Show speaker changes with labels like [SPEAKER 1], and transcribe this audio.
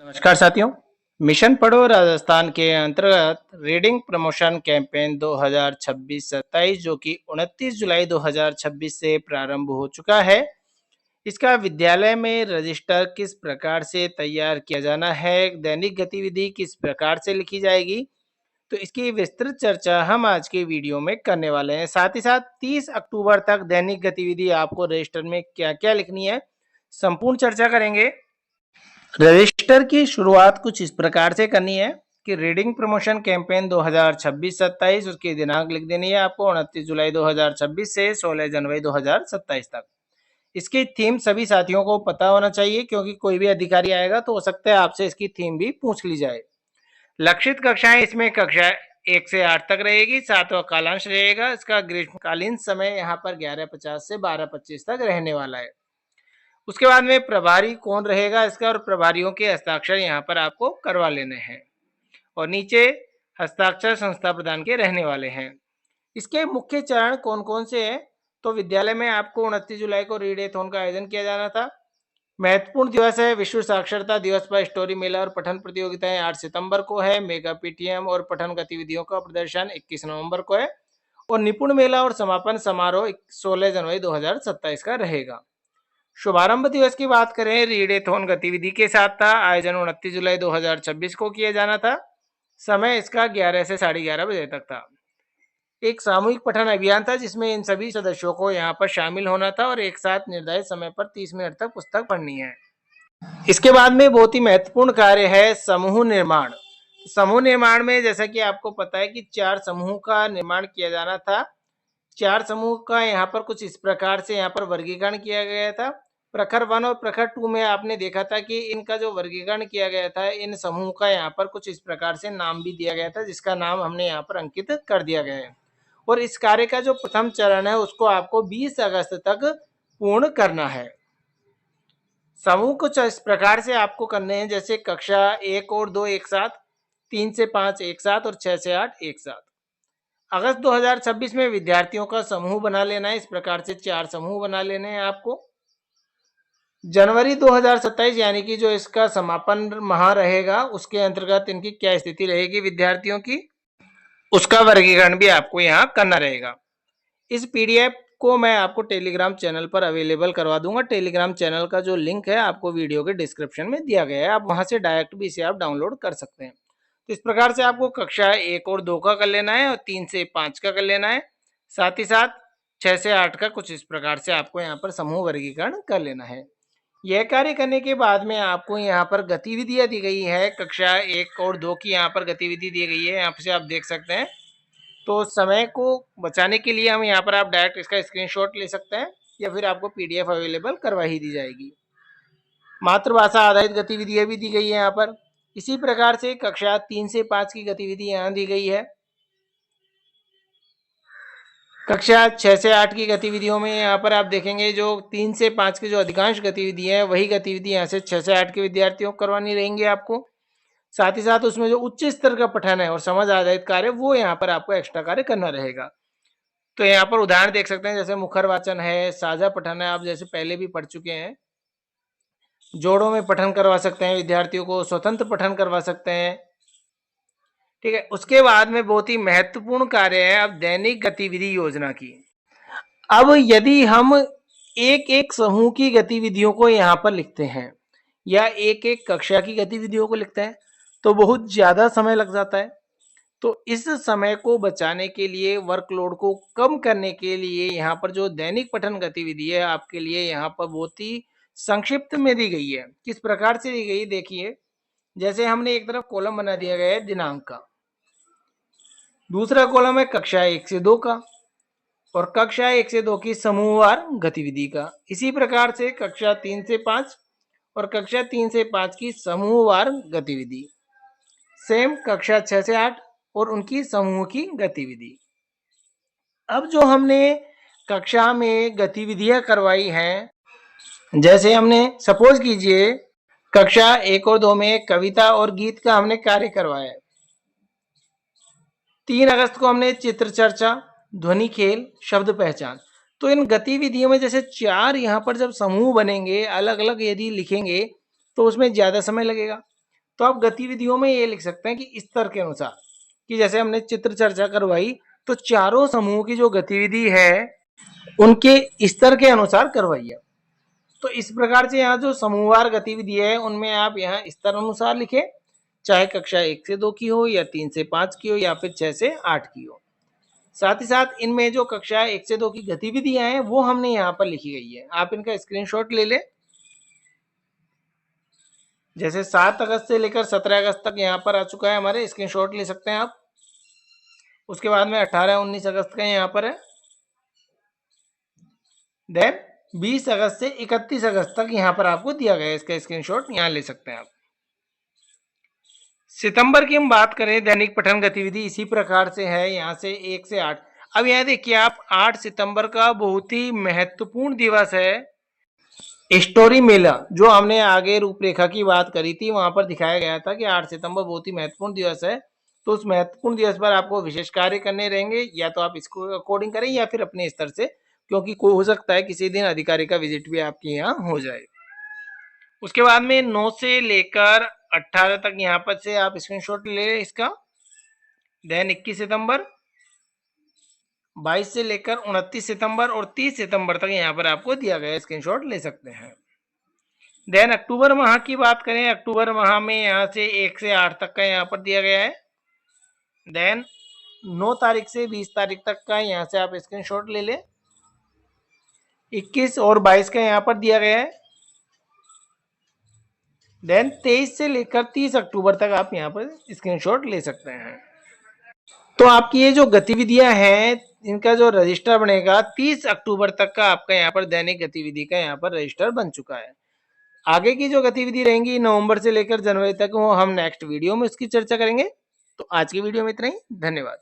[SPEAKER 1] नमस्कार साथियों। मिशन पढ़ो राजस्थान के अंतर्गत रीडिंग प्रमोशन कैंपेन 2026-27 जो कि 29 जुलाई 2026 से प्रारंभ हो चुका है। इसका विद्यालय में रजिस्टर किस प्रकार से तैयार किया जाना है, दैनिक गतिविधि किस प्रकार से लिखी जाएगी, तो इसकी विस्तृत चर्चा हम आज के वीडियो में करने वाले हैं। साथ ही साथ 30 अक्टूबर तक दैनिक गतिविधि आपको रजिस्टर में क्या क्या लिखनी है, संपूर्ण चर्चा करेंगे। रजिस्टर की शुरुआत कुछ इस प्रकार से करनी है कि रीडिंग प्रमोशन कैंपेन 2026-27 उसकी दिनांक लिख देनी है आपको 29 जुलाई 2026 से 16 जनवरी 2027 तक। इसकी थीम सभी साथियों को पता होना चाहिए क्योंकि कोई भी अधिकारी आएगा तो हो सकता है आपसे इसकी थीम भी पूछ ली जाए। लक्षित कक्षाएं इसमें कक्षा 1 से 8 तक रहेगी, 7वां कालांश रहेगा। इसका ग्रीष्मकालीन समय यहाँ पर 11:50 से 12:25 तक रहने वाला है। उसके बाद में प्रभारी कौन रहेगा इसका और प्रभारियों के हस्ताक्षर यहाँ पर आपको करवा लेने हैं और नीचे हस्ताक्षर संस्था प्रधान के रहने वाले हैं। इसके मुख्य चरण कौन कौन से हैं, तो विद्यालय में आपको 29 जुलाई को रीडेथॉन का आयोजन किया जाना था। महत्वपूर्ण दिवस है विश्व साक्षरता दिवस पर स्टोरी मेला और पठन प्रतियोगिताएं 8 सितंबर को है। मेगा पीटीएम और पठन गतिविधियों का प्रदर्शन 21 नवंबर को है और निपुण मेला और समापन समारोह 16 जनवरी 2027 का रहेगा। शुभारंभ दिवस की बात करें, रीडेथॉन गतिविधि के साथ था। आयोजन 29 जुलाई 2026 को किया जाना था। समय इसका 11 से 11:30 बजे तक था। एक सामूहिक पठन अभियान था जिसमें इन सभी सदस्यों को यहाँ पर शामिल होना था और एक साथ निर्धारित समय पर 30 मिनट तक पुस्तक पढ़नी है। इसके बाद में बहुत ही महत्वपूर्ण कार्य है समूह निर्माण। समूह निर्माण में जैसा कि आपको पता है कि 4 समूह का निर्माण किया जाना था। 4 समूह का यहाँ पर कुछ इस प्रकार से यहाँ पर वर्गीकरण किया गया था। प्रखर 1 और प्रखर 2 में आपने देखा था कि इनका जो वर्गीकरण किया गया था, इन समूह का यहाँ पर कुछ इस प्रकार से नाम भी दिया गया था जिसका नाम हमने यहाँ पर अंकित कर दिया गया है। और इस कार्य का जो प्रथम चरण है उसको आपको 20 अगस्त तक पूर्ण करना है। समूह कुछ इस प्रकार से आपको करने हैं जैसे कक्षा 1 और 2 एक साथ, 3 से 5 एक साथ और 6 से 8 एक साथ। अगस्त 2026 में विद्यार्थियों का समूह बना लेना है। इस प्रकार से 4 समूह बना लेने हैं आपको। जनवरी 2027 यानी कि जो इसका समापन माह रहेगा उसके अंतर्गत इनकी क्या स्थिति रहेगी विद्यार्थियों की, उसका वर्गीकरण भी आपको यहाँ करना रहेगा। इस पीडीएफ को मैं आपको टेलीग्राम चैनल पर अवेलेबल करवा दूंगा। टेलीग्राम चैनल का जो लिंक है आपको वीडियो के डिस्क्रिप्शन में दिया गया है, आप वहां से डायरेक्ट भी इसे आप डाउनलोड कर सकते हैं। तो इस प्रकार से आपको कक्षा 1 और 2 का कर लेना है और 3 से 5 का कर लेना है। साथ ही साथ 6 से 8 का कुछ इस प्रकार से आपको यहाँ पर समूह वर्गीकरण कर लेना है। यह कार्य करने के बाद में आपको यहाँ पर गतिविधियां दी गई है। कक्षा 1 और 2 की यहाँ पर गतिविधि दी गई है, यहाँ से आप देख सकते हैं। तो समय को बचाने के लिए हम यहाँ पर आप डायरेक्ट इसका स्क्रीनशॉट ले सकते हैं या फिर आपको पीडीएफ अवेलेबल करवा ही दी जाएगी। मातृभाषा आधारित गतिविधियां भी दी गई है यहाँ पर। इसी प्रकार से कक्षा 3 से 5 की गतिविधि यहाँ दी गई है। कक्षा 6 से 8 की गतिविधियों में यहाँ पर आप देखेंगे जो 3 से 5 की जो अधिकांश गतिविधि है वही गतिविधि यहाँ से 6 से 8 के विद्यार्थियों को करवानी रहेंगी आपको। साथ ही साथ उसमें जो उच्च स्तर का पठन है और समझ आधारित कार्य वो यहाँ पर आपको एक्स्ट्रा कार्य करना रहेगा। तो यहाँ पर उदाहरण देख सकते हैं जैसे मुखर वाचन है, साझा पठन है, आप जैसे पहले भी पढ़ चुके हैं। जोड़ों में पठन करवा सकते हैं विद्यार्थियों को, स्वतंत्र पठन करवा सकते हैं। ठीक है, उसके बाद में बहुत ही महत्वपूर्ण कार्य है अब दैनिक गतिविधि योजना की। अब यदि हम एक एक समूह की गतिविधियों को यहाँ पर लिखते हैं या एक एक कक्षा की गतिविधियों को लिखते हैं तो बहुत ज्यादा समय लग जाता है। तो इस समय को बचाने के लिए, वर्कलोड को कम करने के लिए यहाँ पर जो दैनिक पठन गतिविधि है आपके लिए यहाँ पर बहुत ही संक्षिप्त में दी गई है। किस प्रकार से दी गई देखिए, जैसे हमने एक तरफ कॉलम बना दिया गया है दिनांक का, दूसरा कॉलम है कक्षा 1 से 2 का और कक्षा 1 से 2 की समूहवार गतिविधि का। इसी प्रकार से कक्षा 3 से 5 और कक्षा 3 से 5 की समूहवार गतिविधि। सेम कक्षा 6 से 8 और उनकी समूह की गतिविधि। अब जो हमने कक्षा में गतिविधियां करवाई हैं, जैसे हमने सपोज कीजिए कक्षा 1 और 2 में कविता और गीत का हमने कार्य करवाया है। 3 अगस्त को हमने चित्र चर्चा, ध्वनि खेल, शब्द पहचान। तो इन गतिविधियों में जैसे 4 यहाँ पर जब समूह बनेंगे, अलग अलग यदि लिखेंगे तो उसमें ज्यादा समय लगेगा। तो आप गतिविधियों में ये लिख सकते हैं कि स्तर के अनुसार, कि जैसे हमने चित्र चर्चा करवाई तो चारों समूह की जो गतिविधि है उनके स्तर के अनुसार करवाइए। तो इस प्रकार से यहाँ जो समूहवार गतिविधि है उनमें आप यहाँ स्तर अनुसार लिखें, चाहे कक्षा 1 से 2 की हो या 3 से 5 की हो या फिर 6 से 8 की हो। साथ ही साथ इनमें जो कक्षा 1 से 2 की गतिविधियां हैं वो हमने यहाँ पर लिखी गई है, आप इनका स्क्रीनशॉट ले लें। जैसे 7 अगस्त से लेकर 17 अगस्त तक यहाँ पर आ चुका है हमारे, स्क्रीनशॉट ले सकते हैं आप। उसके बाद में 18-19 अगस्त का यहाँ पर है। देन 20 अगस्त से 31 अगस्त तक यहाँ पर आपको दिया गया है, इसका स्क्रीनशॉट यहाँ ले सकते हैं आप। सितंबर की हम बात करें, दैनिक पठन गतिविधि इसी प्रकार से है, यहाँ से 1 से 8। अब यहाँ देखिए आप 8 सितंबर का बहुत ही महत्वपूर्ण दिवस है, स्टोरी मेला। जो हमने आगे रूपरेखा की बात करी थी वहां पर दिखाया गया था कि 8 सितंबर बहुत ही महत्वपूर्ण दिवस है। तो उस महत्वपूर्ण दिवस पर आपको विशेष कार्य करने रहेंगे, या तो आप इसको कोडिंग करें या फिर अपने स्तर से, क्योंकि हो सकता है किसी दिन अधिकारी का विजिट भी आपके यहाँ हो जाए। उसके बाद में 9 से लेकर 18 तक यहाँ पर से आप स्क्रीनशॉट ले लें इसका। देन 21 सितंबर, 22 से लेकर 29 सितंबर और 30 सितंबर तक यहाँ पर आपको दिया गया, स्क्रीनशॉट ले सकते हैं। देन अक्टूबर माह की बात करें, अक्टूबर माह में यहाँ से 1 से 8 तक का यहाँ पर दिया गया है। देन 9 तारीख से 20 तारीख तक का यहाँ से आप स्क्रीनशॉट ले लें। 21 और 22 का यहाँ पर दिया गया है। देन 23 से लेकर 30 अक्टूबर तक आप यहाँ पर स्क्रीनशॉट ले सकते हैं। तो आपकी ये जो गतिविधियां हैं इनका जो रजिस्टर बनेगा 30 अक्टूबर तक का आपका यहाँ पर दैनिक गतिविधि का यहाँ पर रजिस्टर बन चुका है। आगे की जो गतिविधि रहेंगी नवंबर से लेकर जनवरी तक वो हम नेक्स्ट वीडियो में इसकी चर्चा करेंगे। तो आज की वीडियो में इतना ही, धन्यवाद।